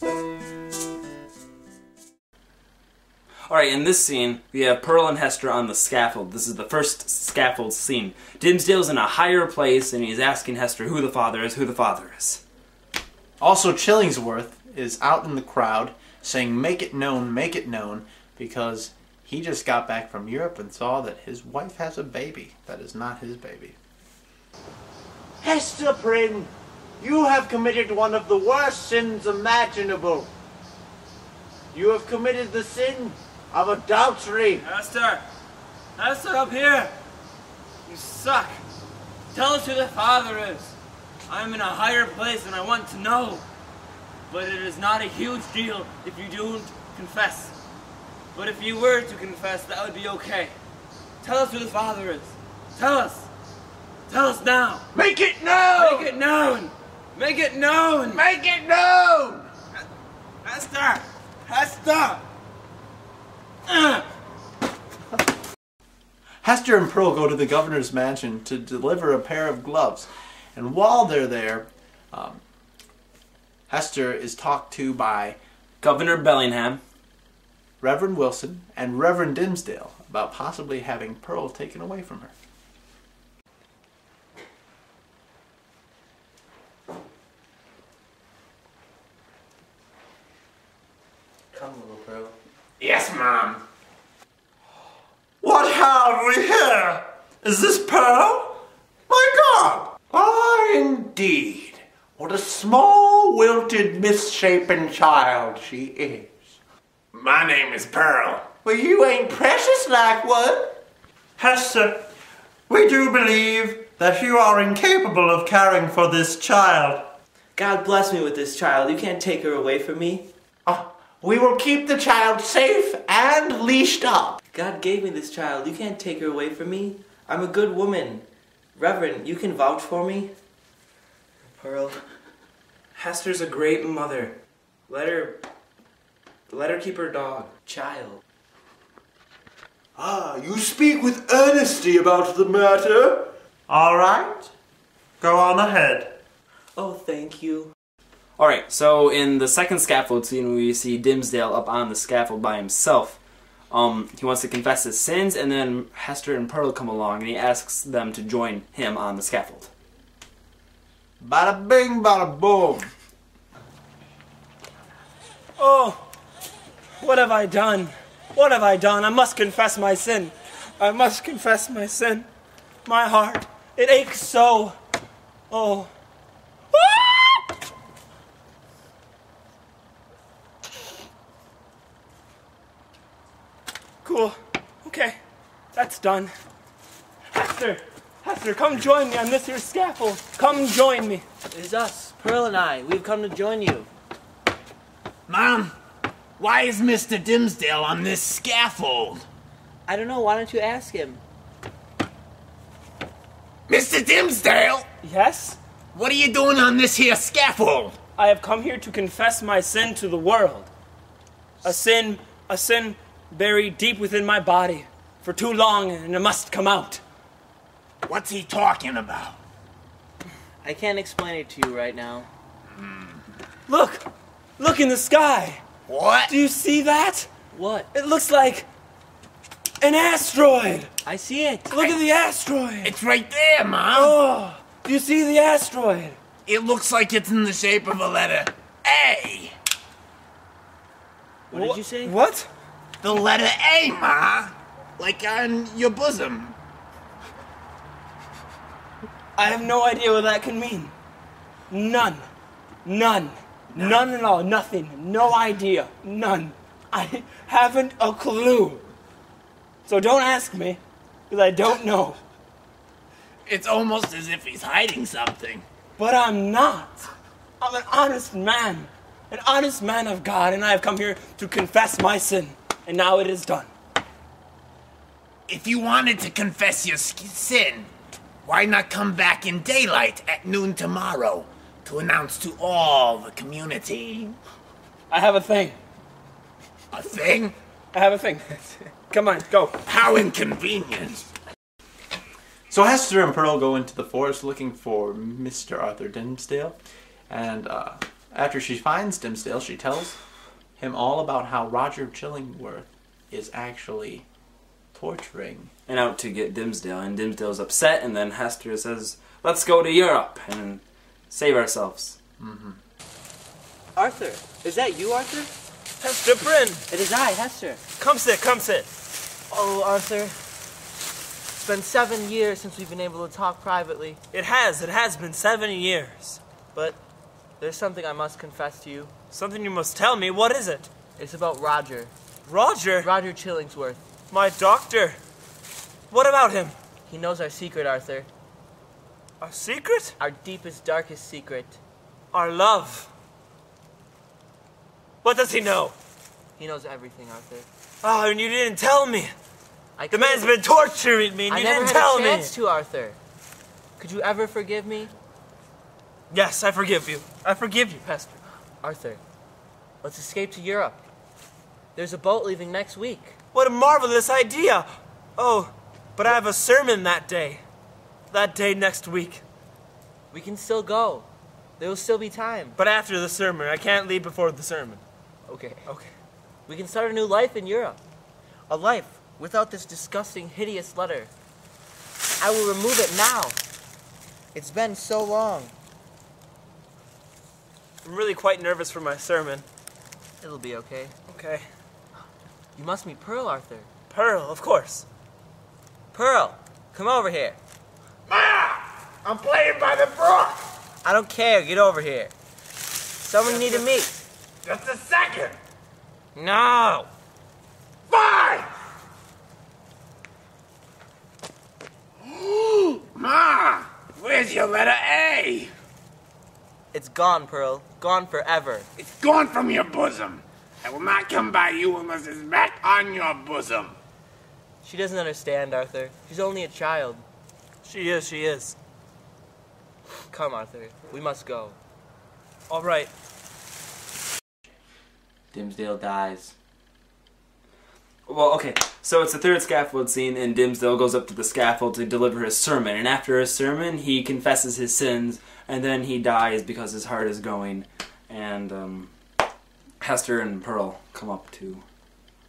Alright, in this scene, we have Pearl and Hester on the scaffold. This is the first scaffold scene. Dimmesdale's in a higher place, and he's asking Hester who the father is. Also, Chillingsworth is out in the crowd saying, make it known, because he just got back from Europe and saw that his wife has a baby that is not his baby. Hester Prynne, you have committed one of the worst sins imaginable. You have committed the sin of adultery. Hester! Hester, up here! You suck! Tell us who the father is. I'm in a higher place and I want to know. But it is not a huge deal if you don't confess. But if you were to confess, that would be okay. Tell us who the father is. Tell us. Tell us now. Make it known! Make it known! Make it known! Make it known! Hester! Hester! Hester and Pearl go to the governor's mansion to deliver a pair of gloves. And while they're there, Hester is talked to by Governor Bellingham, Reverend Wilson, and Reverend Dimmesdale about possibly having Pearl taken away from her. Come, little Pearl. Yes, Mom. What have we here? Is this Pearl? My God! Ah, indeed. What a small, wilted, misshapen child she is. My name is Pearl. Well, you ain't precious like one. Hester, we do believe that you are incapable of caring for this child. God bless me with this child. You can't take her away from me. We will keep the child safe and leashed up. God gave me this child. You can't take her away from me. I'm a good woman. Reverend, you can vouch for me? Pearl, Hester's a great mother. Let her keep her dog. Child. Ah, you speak with earnesty about the matter. All right, go on ahead. Oh, thank you. Alright, so in the second scaffold scene, we see Dimmesdale up on the scaffold by himself. He wants to confess his sins, and then Hester and Pearl come along, and he asks them to join him on the scaffold. Bada bing, bada boom. Oh, what have I done? What have I done? I must confess my sin. I must confess my sin. My heart, it aches so. Oh. Cool. Okay, that's done. Hester, come join me on this here scaffold. Come join me. It's us, Pearl and I. We've come to join you. Mom, why is Mr. Dimmesdale on this scaffold? I don't know. Why don't you ask him? Mr. Dimmesdale, Yes? what are you doing on this here scaffold? I have come here to confess my sin to the world. A sin buried deep within my body for too long, and it must come out. What's he talking about? I can't explain it to you right now. Look! Look in the sky! What? Do you see that? What? It looks like an asteroid! I see it. Look at the asteroid! It's right there, Mom. Oh! Do you see the asteroid? It looks like it's in the shape of a letter A. What did you say? What? The letter A, Ma. Like on your bosom. I have no idea what that can mean. None. None at all. Nothing. No idea. None. I haven't a clue. So don't ask me, because I don't know. It's almost as if he's hiding something. But I'm not. I'm an honest man of God, and I have come here to confess my sin. And now it is done. If you wanted to confess your sin, why not come back in daylight at noon tomorrow to announce to all the community? I have a thing. A thing? I have a thing. Come on, go. How inconvenient. So Hester and Pearl go into the forest looking for Mr. Arthur Dimmesdale, and After she finds Dimmesdale, she tells him all about how Roger Chillingworth is actually torturing and out to get Dimmesdale, and Dimmesdale's upset, and then Hester says, let's go to Europe and save ourselves. Arthur, is that you, Arthur? Hester Prynne! It is I, Hester. Come sit, come sit. Oh, Arthur. It's been 7 years since we've been able to talk privately. It has been 7 years. But there's something I must confess to you. Something you must tell me, what is it? It's about Roger. Roger? Roger Chillingsworth. My doctor. What about him? He knows our secret, Arthur. Our secret? Our deepest, darkest secret. Our love. What does he know? He knows everything, Arthur. Oh, and you didn't tell me. The The man's been torturing me and you didn't tell me. I never had a chance to, Arthur. Could you ever forgive me? Yes, I forgive you. I forgive you, Hester. Arthur, let's escape to Europe. There's a boat leaving next week. What a marvelous idea. Oh, but I have a sermon that day. That day next week. We can still go. There will still be time. But after the sermon, I can't leave before the sermon. Okay. Okay. We can start a new life in Europe. A life without this disgusting, hideous letter. I will remove it now. It's been so long. I'm really quite nervous for my sermon. It'll be okay. Okay. You must meet Pearl, Arthur. Pearl, of course. Pearl, come over here. Ma! I'm playing by the brook! I don't care. Get over here. Someone you need to meet. Just a second! No. Fine! Ma! Where's your letter A? It's gone, Pearl. Gone forever. It's gone from your bosom. I will not come by you unless it's back on your bosom. She doesn't understand, Arthur. She's only a child. She is. Come, Arthur. We must go. All right. Dimmesdale dies. Well, okay, so it's the third scaffold scene, and Dimmesdale goes up to the scaffold to deliver his sermon, and after his sermon, he confesses his sins, and then he dies because his heart is going, and Hester and Pearl come up to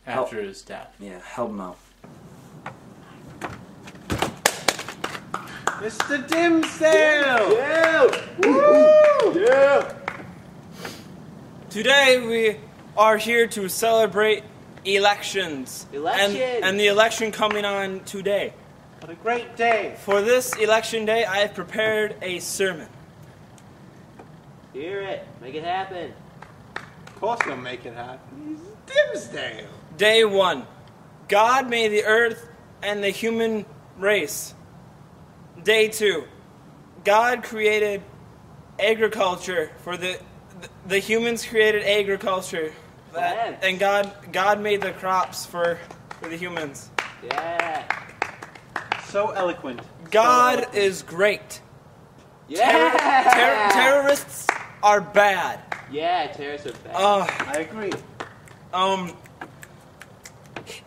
after his death. help him out. Mr. Dimmesdale! Yeah! Woo! Yeah! Today we are here to celebrate elections. And the election coming on today. What a great day! For this election day, I have prepared a sermon. Hear it. Make it happen. Of course he'll make it happen. He's Dimmesdale. Day 1. God made the earth and the human race. Day 2. God created agriculture for the humans created agriculture. And God made the crops for the humans. Yeah. So eloquent. God is great. Yeah. Terrorists are bad. Yeah, terrorists are bad. I agree.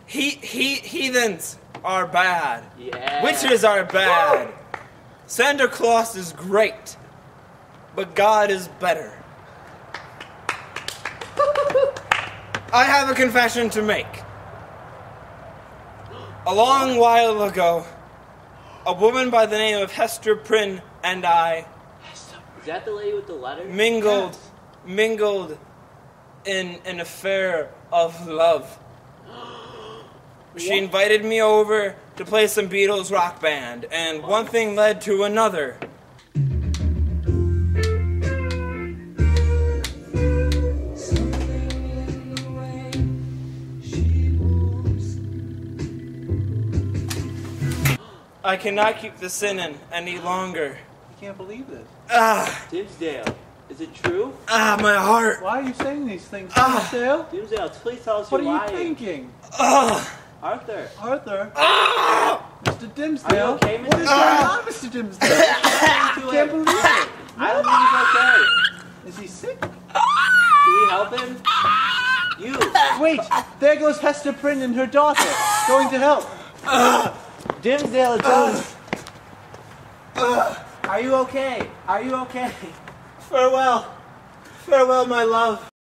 Heathens are bad. Yeah. Witches are bad. Santa Claus is great, but God is better. I have a confession to make. A long while ago, a woman by the name of Hester Prynne and I Is that the lady with the letter? mingled in an affair of love. She invited me over to play some Beatles rock band, and one thing led to another. I cannot keep the sin in any longer. I can't believe this. Dimmesdale, is it true? My heart. Why are you saying these things, Dimmesdale? Dimmesdale, please tell us What you're are lying. you thinking? Arthur. Arthur? Mr. Dimmesdale? Are you okay, Mr. What is going on, Mr. Dimmesdale? I can't believe it. I don't think he's okay. Is he sick? Can we help him? You. Wait, there goes Hester Prynne and her daughter, going to help. Dimmesdale, it's us. Are you okay? Are you okay? Farewell. Farewell, my love.